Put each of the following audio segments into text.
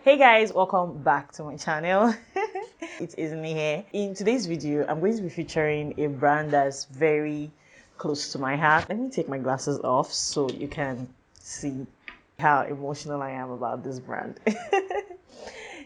Hey guys, welcome back to my channel. It's Ezinne here. In today's video, I'm going to be featuring a brand that's very close to my heart. Let me take my glasses off so you can see how emotional I am about this brand.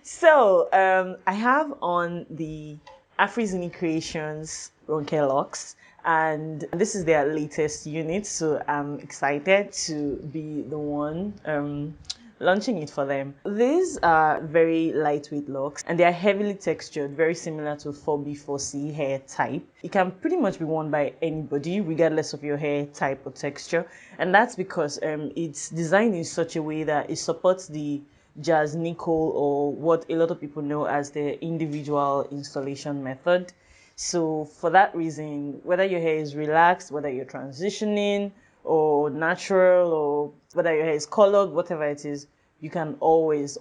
So, I have on the Ezinne Creations Rhonke Locs, and this is their latest unit, so I'm excited to be the one launching it for them. These are very lightweight locks and they are heavily textured, very similar to 4B4C hair type. It can pretty much be worn by anybody regardless of your hair type or texture, and that's because it's designed in such a way that it supports the jazz nickel, or what a lot of people know as the individual installation method. So for that reason, whether your hair is relaxed, whether you're transitioning or natural, or whether your hair is colored, whatever it is, you can always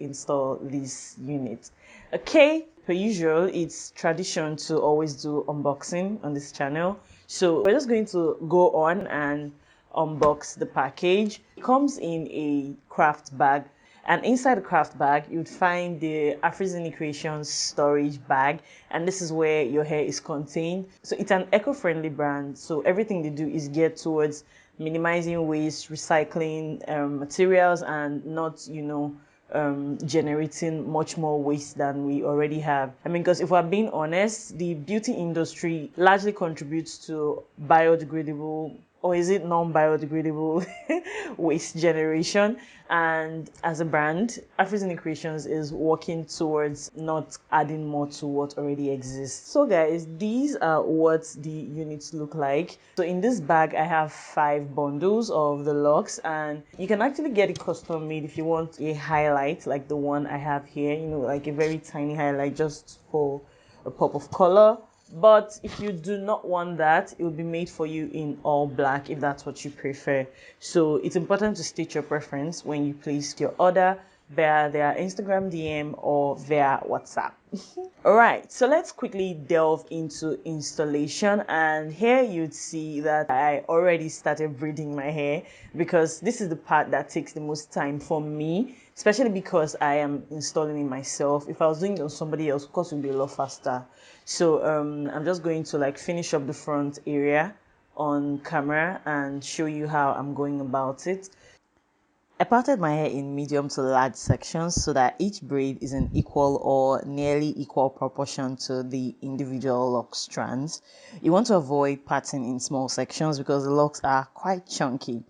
install this unit. Okay, per usual, it's tradition to always do unboxing on this channel, so we're just going to go on and unbox the package. It comes in a craft bag, and inside the craft bag you'd find the Ezinne Creations storage bag, and this is where your hair is contained. So it's an eco-friendly brand, so everything they do is geared towards minimizing waste, recycling materials, and not generating much more waste than we already have. I mean, because if we're being honest, the beauty industry largely contributes to biodegradable, or is it non-biodegradable, waste generation. And as a brand, Ezinne Creations is working towards not adding more to what already exists. So guys, these are what the units look like. So in this bag, I have 5 bundles of the locks, and you can actually get it custom made if you want a highlight like the one I have here, like a very tiny highlight just for a pop of color. But if you do not want that, it will be made for you in all black if that's what you prefer. So it's important to state your preference when you place your order via their Instagram DM or via WhatsApp. Alright, so let's quickly delve into installation, and here you'd see that I already started braiding my hair, because this is the part that takes the most time for me, especially because I am installing it myself. If I was doing it on somebody else, of course it would be a lot faster. So I'm just going to finish up the front area on camera and show you how I'm going about it. I parted my hair in medium to large sections so that each braid is in equal or nearly equal proportion to the individual lock strands. You want to avoid parting in small sections because the locks are quite chunky.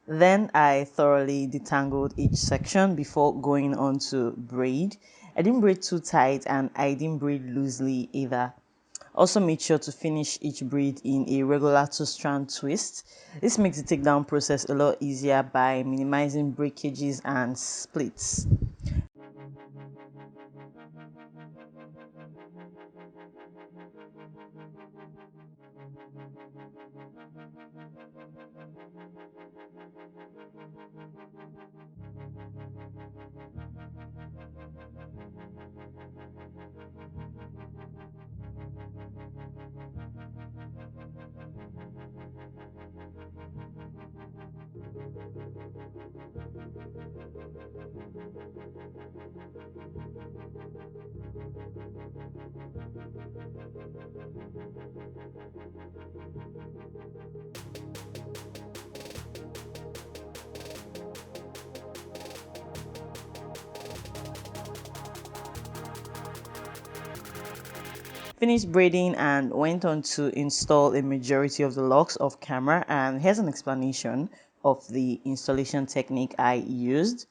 Then I thoroughly detangled each section before going on to braid. I didn't braid too tight and I didn't braid loosely either. Also made sure to finish each braid in a regular 2-strand twist. This makes the takedown process a lot easier by minimizing breakages and splits. Finished braiding and went on to install a majority of the locks off camera, and here's an explanation of the installation technique I used.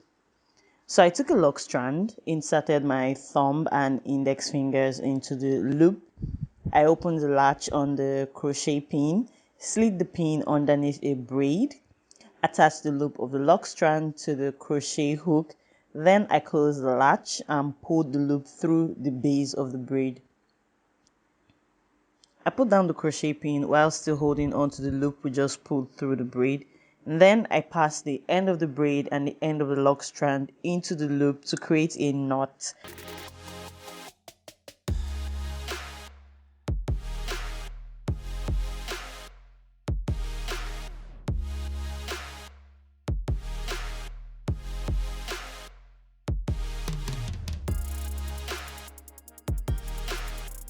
So I took a lock strand, inserted my thumb and index fingers into the loop. I opened the latch on the crochet pin, slid the pin underneath a braid, attached the loop of the lock strand to the crochet hook, then I closed the latch and pulled the loop through the base of the braid. I put down the crochet pin while still holding onto the loop we just pulled through the braid. And then I passed the end of the braid and the end of the lock strand into the loop to create a knot.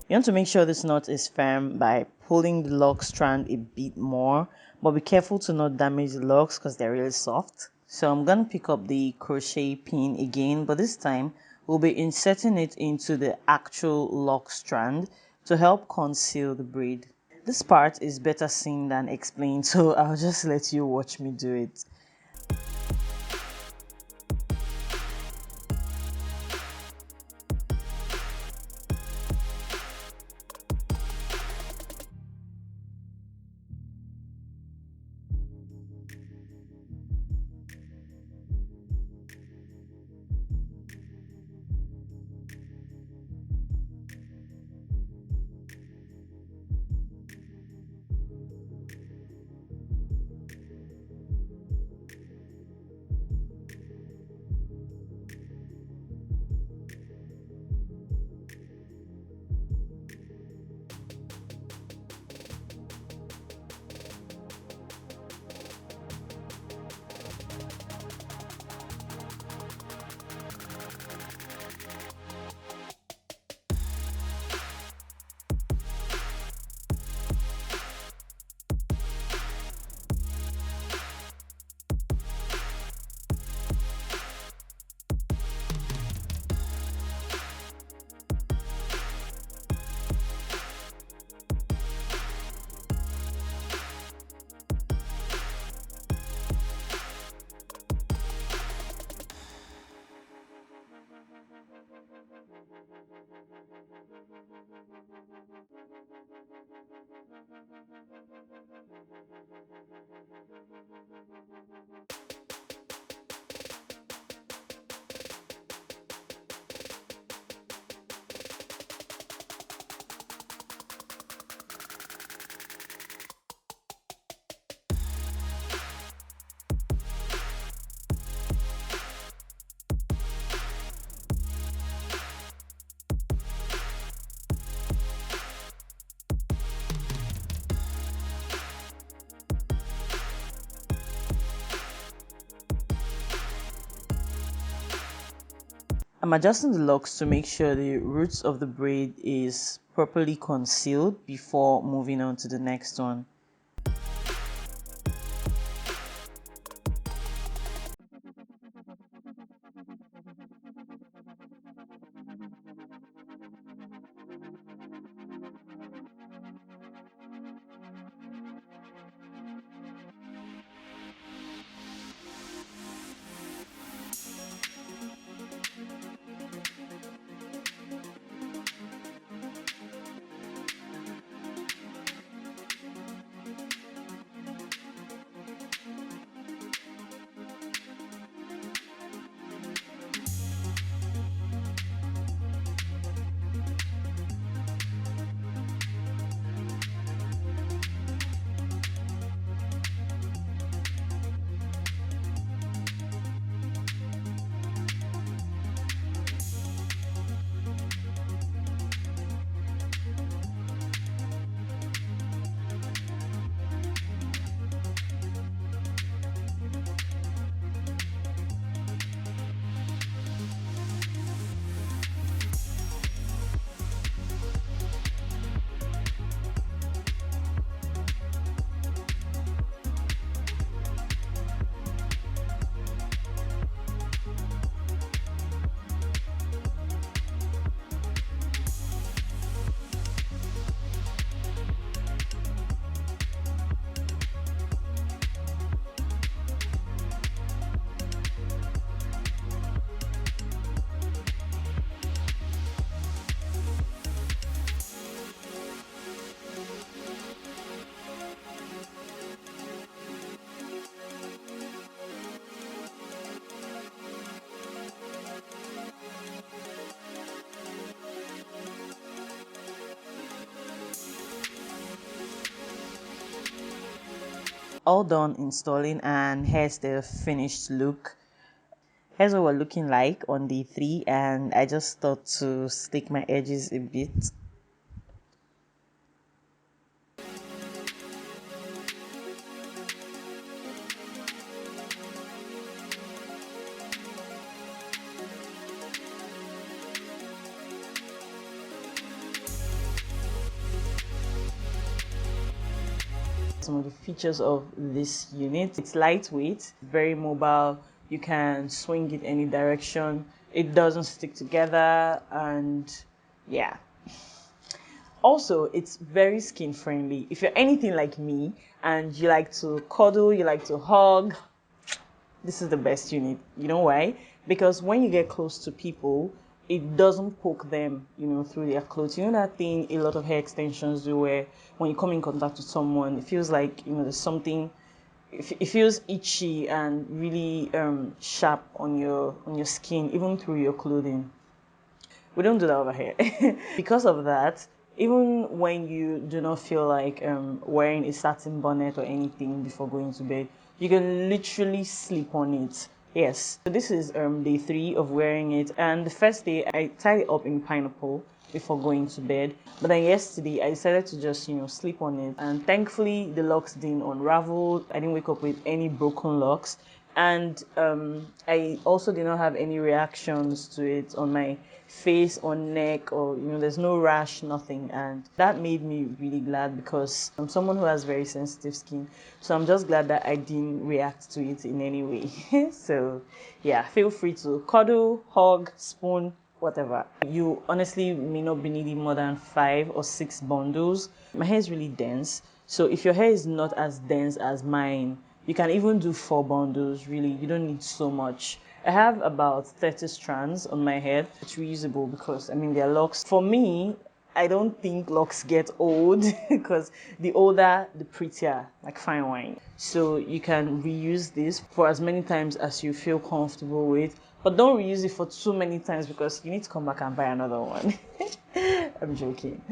You want to make sure this knot is firm by pulling the lock strand a bit more, but be careful to not damage the locks because they're really soft. So I'm going to pick up the crochet pin again, but this time we'll be inserting it into the actual lock strand to help conceal the braid. This part is better seen than explained, so I'll just let you watch me do it. I'm adjusting the locks to make sure the roots of the braid is properly concealed before moving on to the next one. All done installing, and here's the finished look. Here's what we're looking like on day 3, and I just thought to stick my edges a bit. Some of the features of this unit: it's lightweight, very mobile, you can swing it any direction, it doesn't stick together, and yeah. Also, it's very skin friendly. If you're anything like me and you like to cuddle, you like to hug, this is the best unit. You know why? Because when you get close to people, it doesn't poke them, through their clothes. You know that thing a lot of hair extensions do, where when you come in contact with someone, it feels like, there's something, it feels itchy and really sharp on your skin, even through your clothing. We don't do that over here. Because of that, even when you do not feel like wearing a satin bonnet or anything before going to bed, you can literally sleep on it. Yes. So this is day 3 of wearing it, and the first day I tied it up in pineapple before going to bed. But then yesterday I decided to just sleep on it, and thankfully the locks didn't unravel. I didn't wake up with any broken locks, and I also did not have any reactions to it on my face or neck, or there's no rash, nothing, and that made me really glad, because I'm someone who has very sensitive skin. So I'm just glad that I didn't react to it in any way. So yeah, feel free to cuddle, hug, spoon, whatever. You honestly may not be needing more than 5 or 6 bundles. My hair is really dense, so if your hair is not as dense as mine, you can even do 4 bundles. Really, you don't need so much. I have about 30 strands on my head. It's reusable because they're locks. For me, I don't think locks get old because the older the prettier, like fine wine. So you can reuse this for as many times as you feel comfortable with, but don't reuse it for too many times because you need to come back and buy another one. I'm joking,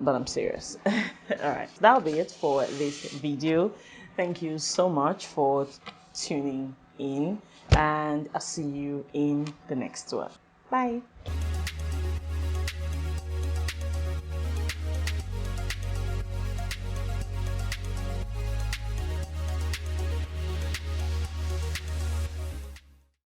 but I'm serious. All right, that'll be it for this video. Thank you so much for tuning in, and I'll see you in the next one. Bye.